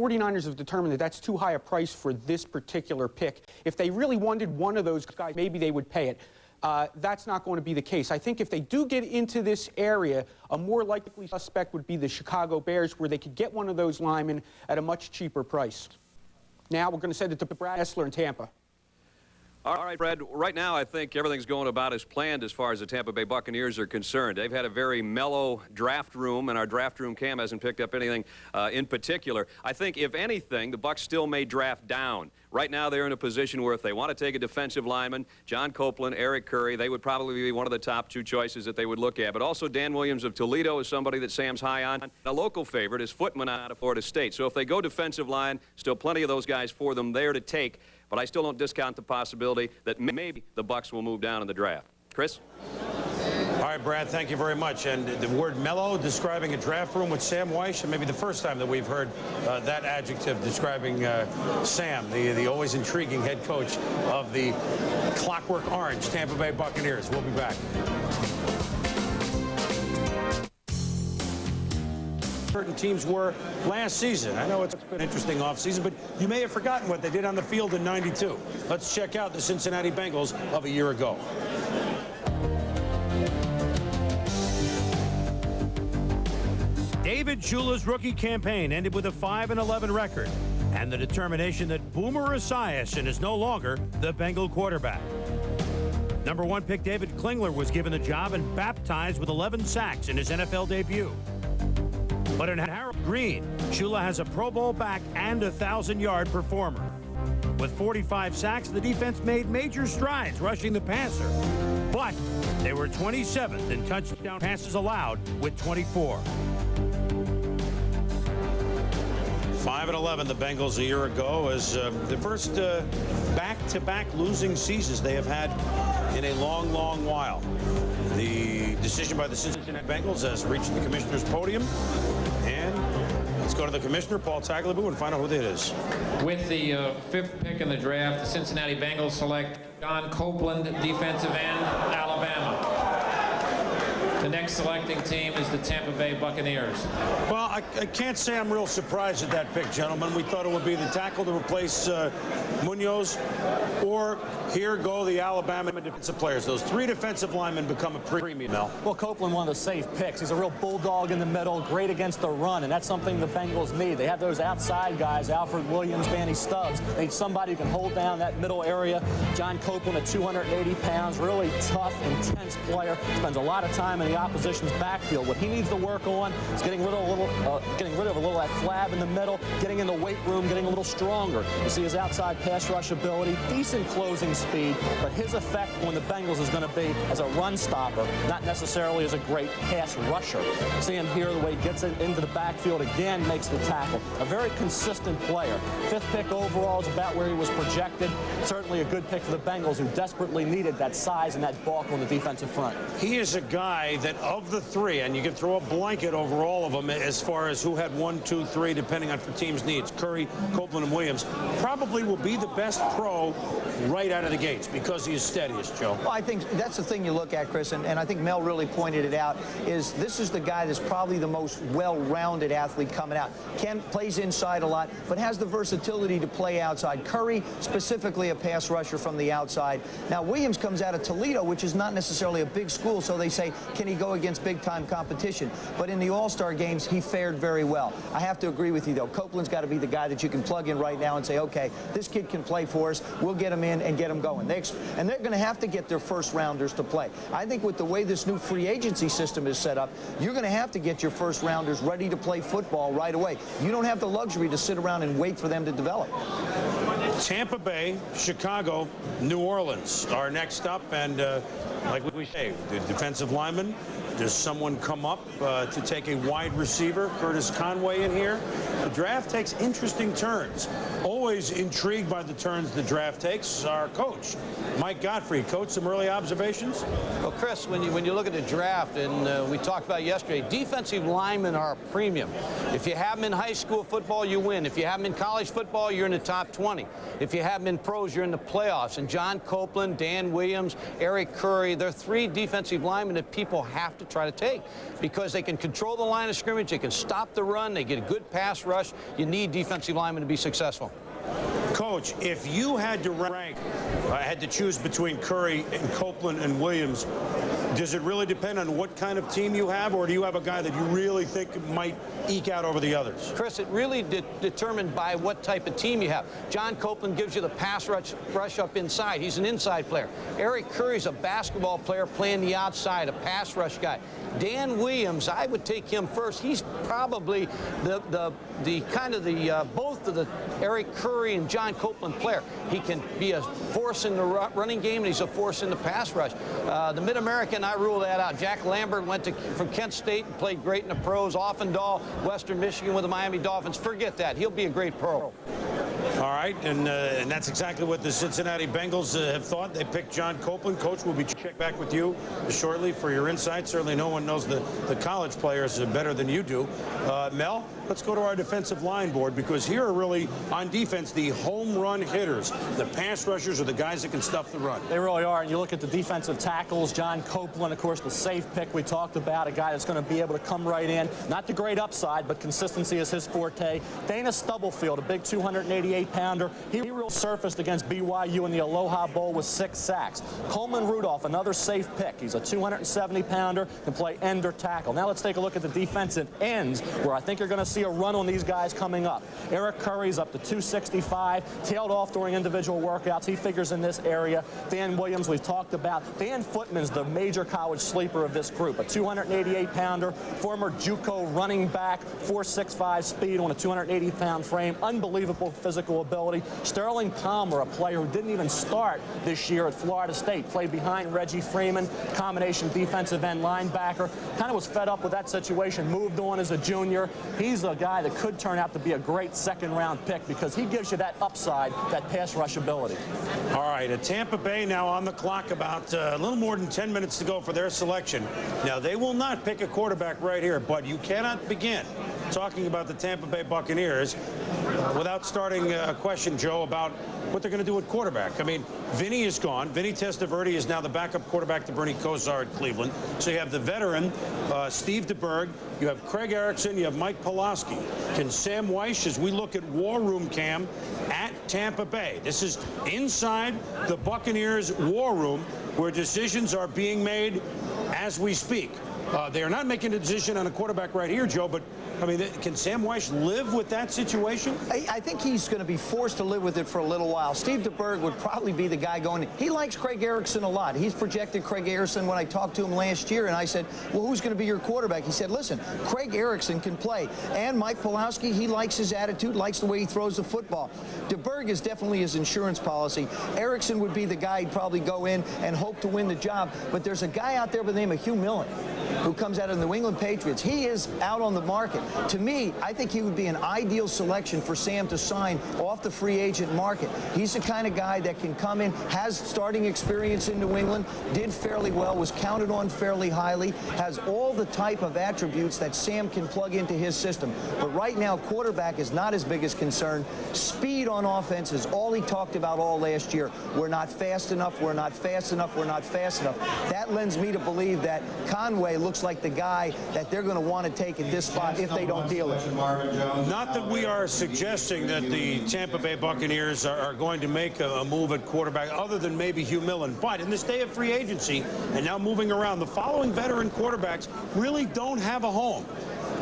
49ers have determined that that's too high a price for this particular pick. If they really wanted one of those guys, maybe they would pay it. That's not going to be the case. I think if they do get into this area, a more likely suspect would be the Chicago Bears, where they could get one of those linemen at a much cheaper price. Now we're going to send it to Brad Essler in Tampa. All right, Brad, right now I think everything's going about as planned as far as the Tampa Bay Buccaneers are concerned. They've had a very mellow draft room, and our draft room cam hasn't picked up anything in particular. I think, if anything, the Bucs still may draft down. Right now they're in a position where if they want to take a defensive lineman, John Copeland, Eric Curry, they would probably be one of the top two choices that they would look at. But also Dan Williams of Toledo is somebody that Sam's high on. A local favorite is Footman out of Florida State. So if they go defensive line, still plenty of those guys for them there to take. But I still don't discount the possibility that maybe the Bucs will move down in the draft. Chris? All right, Brad, thank you very much. And the word mellow describing a draft room with Sam Weish, and maybe the first time that we've heard that adjective describing Sam, the always intriguing head coach of the Clockwork Orange Tampa Bay Buccaneers. We'll be back. Certain teams were last season. I know it's been an interesting offseason, but you may have forgotten what they did on the field in '92. Let's check out the Cincinnati Bengals of a year ago. David Shula's rookie campaign ended with a 5-11 record and the determination that Boomer Esiason is no longer the Bengal quarterback. Number 1 pick David Klingler was given the job and baptized with 11 sacks in his NFL debut. But in Harold Green, Shula has a Pro Bowl back and a 1,000-yard performer. With 45 sacks, the defense made major strides rushing the passer. But they were 27th in touchdown passes allowed with 24. 5-11, the Bengals a year ago, as the first back-to-back losing seasons they have had in a long, long while. The decision by the Cincinnati Bengals has reached the commissioner's podium. And let's go to the commissioner, Paul Tagliabue, and find out who it is. With the 5th pick in the draft, the Cincinnati Bengals select John Copeland, defensive end, Alabama. The next selecting team is the Tampa Bay Buccaneers. Well, I can't say I'm real surprised at that pick, gentlemen. We thought it would be the tackle to replace Munoz, or here go the Alabama defensive players. Those 3 defensive linemen become a premium. Well, Copeland, one of the safe picks. He's a real bulldog in the middle, great against the run, and that's something the Bengals need. They have those outside guys, Alfred Williams, Danny Stubbs. They need somebody who can hold down that middle area. John Copeland at 280 pounds, really tough, intense player. Spends a lot of time in the opposition's backfield. What he needs to work on is getting rid of a little of that flab in the middle, getting in the weight room, getting a little stronger. You see his outside pass rush ability, decent closing speed, but his effect on the Bengals is going to be as a run stopper, not necessarily as a great pass rusher. See him here, the way he gets it into the backfield again, makes the tackle. A very consistent player. 5th pick overall is about where he was projected. Certainly a good pick for the Bengals, who desperately needed that size and that bulk on the defensive front. He is a guy that of the 3, and you can throw a blanket over all of them as far as who had 1, 2, 3, depending on for team's needs. Curry, Copeland, and Williams probably will be the best pro right out of the gates because he is steadiest, Joe. Well, I think that's the thing you look at, Chris, and I think Mel really pointed it out, is this is the guy that's probably the most well-rounded athlete coming out. Plays inside a lot, but has the versatility to play outside. Curry, specifically a pass rusher from the outside. Now, Williams comes out of Toledo, which is not necessarily a big school, so they say, can he go against big-time competition? But in the All-Star games, he fared very well. I have to agree with you, though. Copeland's got to be the guy that you can plug in right now and say, okay, this kid can play for us. We'll get him in and get him going. And they're going to have to get their first-rounders to play. I think with the way this new free agency system is set up, you're going to have to get your first-rounders ready to play football right away. You don't have the luxury to sit around and wait for them to develop. Tampa Bay, Chicago, New Orleans are next up, and like we say, the defensive lineman. Does someone come up to take a wide receiver? Curtis Conway in here. The draft takes interesting turns. Always intrigued by the turns the draft takes. Our coach, Mike Godfrey. Coach, some early observations? Well, Chris, when you look at the draft, and we talked about it yesterday, defensive linemen are a premium. If you have them in high school football, you win. If you have them in college football, you're in the top 20. If you have them in pros, you're in the playoffs. And John Copeland, Dan Williams, Eric Curry, they're 3 defensive linemen that people have to try to take because they can control the line of scrimmage, they can stop the run, they get a good pass rush. rush. You need defensive linemen to be successful. Coach, if you had to rank, had to choose between Curry and Copeland and Williams, does it really depend on what kind of team you have, or do you have a guy that you really think might eke out over the others? Chris, it really determined by what type of team you have. John Copeland gives you the pass rush up inside. He's an inside player. Eric Curry's a basketball player playing the outside, a pass rush guy. Dan Williams, I would take him first. He's probably both of the Eric Curry and John Copeland player. He can be a force in the running game, and he's a force in the pass rush. The Mid-American, I rule that out. Jack Lambert went from Kent State and played great in the pros. Offendahl, Western Michigan with the Miami Dolphins. Forget that. He'll be a great pro. All right, and that's exactly what the Cincinnati Bengals have thought. They picked John Copeland. Coach, will be check back with you shortly for your insights. Certainly no one knows the college players better than you do. Mel, let's go to our defensive line board, because here are really, on defense, the home run hitters. The pass rushers are the guys that can stuff the run. They really are. And you look at the defensive tackles, John Copeland, of course, the safe pick we talked about, a guy that's going to be able to come right in. Not the great upside, but consistency is his forte. Dana Stubblefield, a big 288-pounder. He really surfaced against BYU in the Aloha Bowl with 6 sacks. Coleman Rudolph, another safe pick. He's a 270-pounder, can play end or tackle. Now let's take a look at the defensive ends, where I think you're going to see a run on these guys coming up. Eric Curry's up to 265, tailed off during individual workouts. He figures in this area. Dan Williams, we've talked about. Dan Footman's the major college sleeper of this group, a 288-pounder, former JUCO running back, 4.65 speed on a 280-pound frame, unbelievable physical ability. Sterling Palmer, a player who didn't even start this year at Florida State, played behind Reggie Freeman, combination defensive end linebacker, kind of was fed up with that situation, moved on as a junior. He's a guy that could turn out to be a great second-round pick, because he gives you that upside, that pass rush ability. All right, Tampa Bay now on the clock, about a little more than 10 minutes to go for their selection. Now, they will not pick a quarterback right here, but you cannot begin talking about the Tampa Bay Buccaneers without starting a question, Joe, about what they're going to do at quarterback. I mean, Vinny is gone. Vinny Testaverde is now the backup quarterback to Bernie Kosar at Cleveland. So you have the veteran, Steve DeBerg. You have Craig Erickson. You have Mike Pulaski. Can Sam Weiss, as we look at War Room Cam at Tampa Bay, this is inside the Buccaneers War Room, where decisions are being made as we speak. They are not making a decision on a quarterback right here, Joe, but I mean, can Sam Weiss live with that situation? I think he's going to be forced to live with it for a little while. Steve DeBerg would probably be the guy going. He likes Craig Erickson a lot. He's projected Craig Erickson when I talked to him last year, and I said, well, who's going to be your quarterback? He said, listen, Craig Erickson can play. And Mike Pulaski, he likes his attitude, likes the way he throws the football. DeBerg is definitely his insurance policy. Erickson would be the guy he'd probably go in and hope to win the job. But there's a guy out there by the name of Hugh Millen, who comes out of the New England Patriots. He is out on the market. To me, I think he would be an ideal selection for Sam to sign off the free agent market. He's the kind of guy that can come in, has starting experience in New England, did fairly well, was counted on fairly highly, has all the type of attributes that Sam can plug into his system. But right now, quarterback is not his biggest concern. Speed on offense is all he talked about all last year. We're not fast enough, we're not fast enough, we're not fast enough. That lends me to believe that Conway looks like the guy that they're going to want to take at this spot if they don't deal it. Not that we are suggesting that the Tampa Bay Buccaneers are going to make a move at quarterback other than maybe Hugh Millen. But in this day of free agency and now moving around, the following veteran quarterbacks really don't have a home.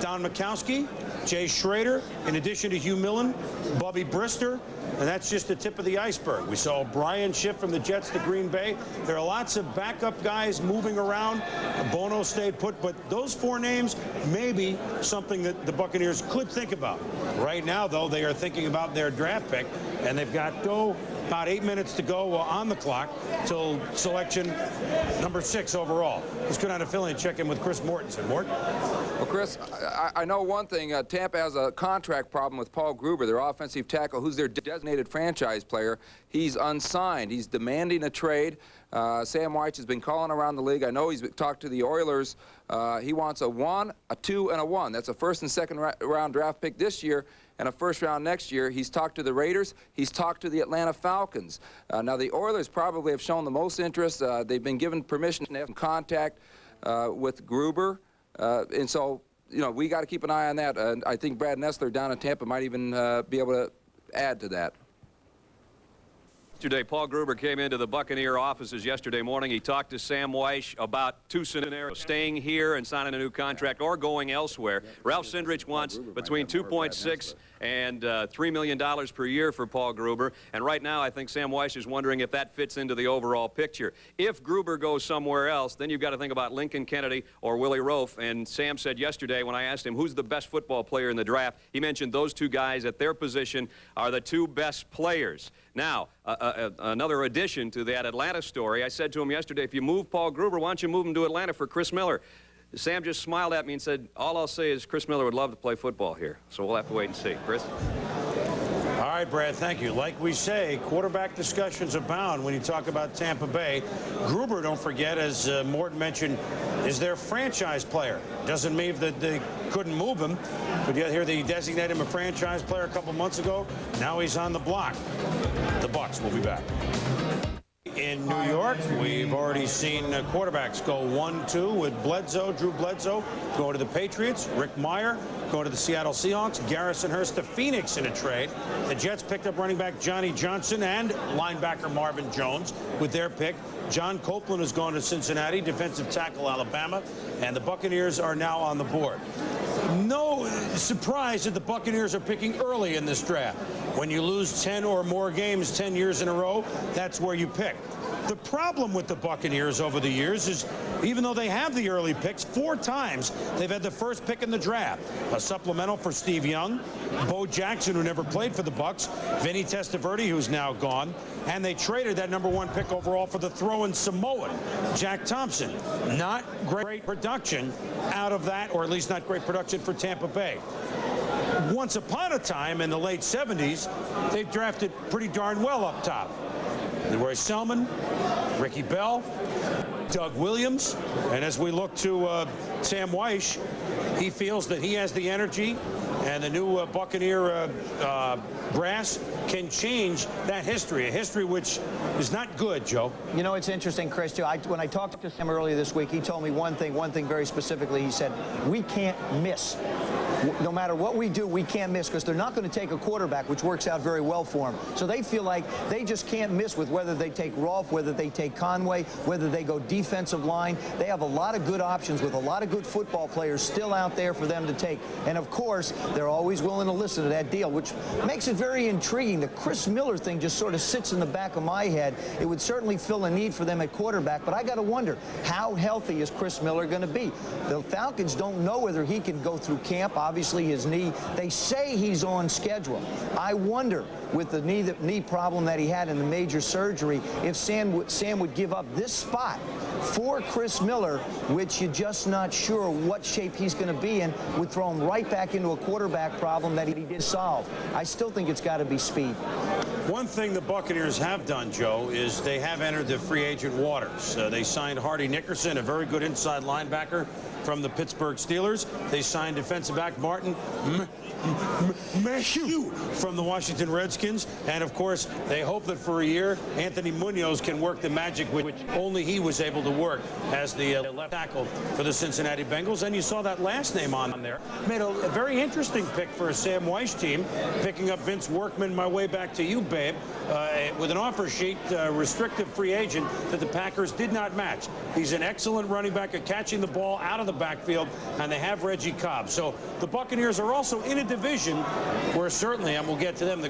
Don Majkowski, Jay Schrader, in addition to Hugh Millen, Bubby Brister, and that's just the tip of the iceberg. We saw Brian shift from the Jets to Green Bay. There are lots of backup guys moving around. Bono stayed put, but those 4 names may be something that the Buccaneers could think about. Right now, though, they are thinking about their draft pick, and they've got about 8 minutes to go on the clock till selection number 6 overall. Let's go down to Philly and check in with Chris Mortensen. Mort? Well, Chris, I know one thing. Tampa has a contract problem with Paul Gruber, their offensive tackle, who's their designated franchise player. He's unsigned. He's demanding a trade. Sam Weiss has been calling around the league. I know he's talked to the Oilers. He wants a 1, a 2, and a 1. That's a first and second round draft pick this year and a first round next year. He's talked to the Raiders. He's talked to the Atlanta Falcons. Now, the Oilers probably have shown the most interest. They've been given permission to have contact with Gruber. And so you know, we got to keep an eye on that. And I think Brad Nessler down in Tampa might even be able to add to that. Yesterday, Paul Gruber came into the Buccaneer offices yesterday morning. He talked to Sam Weish about two scenarios, staying here and signing a new contract or going elsewhere. Ralph Cindrich wants between $2.6 and $3 million per year for Paul Gruber. And right now, I think Sam Weish is wondering if that fits into the overall picture. If Gruber goes somewhere else, then you've got to think about Lincoln Kennedy or Willie Roaf. And Sam said yesterday when I asked him who's the best football player in the draft, he mentioned those two guys at their position are the two best players. Now, another addition to that Atlanta story, I said to him yesterday, if you move Paul Gruber, why don't you move him to Atlanta for Chris Miller? Sam just smiled at me and said, all I'll say is Chris Miller would love to play football here. So we'll have to wait and see. Chris? All right, Brad, thank you. Like we say, quarterback discussions abound when you talk about Tampa Bay. Gruber, don't forget, as Morton mentioned, is their franchise player. Doesn't mean that they couldn't move him, but yet here they designated him a franchise player a couple months ago. Now he's on the block. The Bucs will be back. In New York, we've already seen quarterbacks go 1-2 with Bledsoe, Drew Bledsoe, going to the Patriots. Rick Meyer going to the Seattle Seahawks. Garrison Hurst to Phoenix in a trade. The Jets picked up running back Johnny Johnson and linebacker Marvin Jones with their pick. John Copeland is going to Cincinnati, defensive tackle Alabama, and the Buccaneers are now on the board. No surprise that the Buccaneers are picking early in this draft. When you lose 10 or more games 10 years in a row, that's where you pick. The problem with the Buccaneers over the years is even though they have the early picks, 4 times they've had the first pick in the draft. A supplemental for Steve Young, Bo Jackson, who never played for the Bucs, Vinny Testaverde, who's now gone, and they traded that #1 pick overall for the throwing Samoan, Jack Thompson. Not great production out of that, or at least not great production for Tampa Bay. Once upon a time in the late 70s, they drafted pretty darn well up top. Leroy Selman, Ricky Bell, Doug Williams, and as we look to Sam Weish, he feels that he has the energy and the new Buccaneer brass can change that history, a history which is not good, Joe. You know, it's interesting, Chris, too. When I talked to him earlier this week, he told me one thing very specifically. He said, we can't miss. No matter what we do, we can't miss because they're not going to take a quarterback, which works out very well for them. So they feel like they just can't miss with whether they take Roaf, whether they take Conway, whether they go defensive line. They have a lot of good options with a lot of good football players still out there for them to take. And, of course, they're always willing to listen to that deal, which makes it very intriguing. The Chris Miller thing just sort of sits in the back of my head. It would certainly fill a need for them at quarterback, but I got to wonder, how healthy is Chris Miller going to be? The Falcons don't know whether he can go through camp. Obviously, his knee, they say he's on schedule. I wonder, with the knee problem that he had in the major surgery, if Sam would give up this spot for Chris Miller, which you're just not sure what shape he's going to be in, would throw him right back into a quarterback problem that he did solve. I still think it's got to be speed. One thing the Buccaneers have done, Joe, is they have entered the free agent waters. They signed Hardy Nickerson, a very good inside linebacker from the Pittsburgh Steelers. They signed defensive back Martin Mayhew from the Washington Redskins. And, of course, they hope that for a year, Anthony Munoz can work the magic which only he was able to work as the left tackle for the Cincinnati Bengals. And you saw that last name on there. Made a very interesting pick for a Sam Weish team, picking up Vince Workman, my way back to you, babe, with an offer sheet, restrictive free agent that the Packers did not match. He's an excellent running back at catching the ball out of the backfield, and they have Reggie Cobb. So the Buccaneers are also in a division where certainly, and we'll get to them, the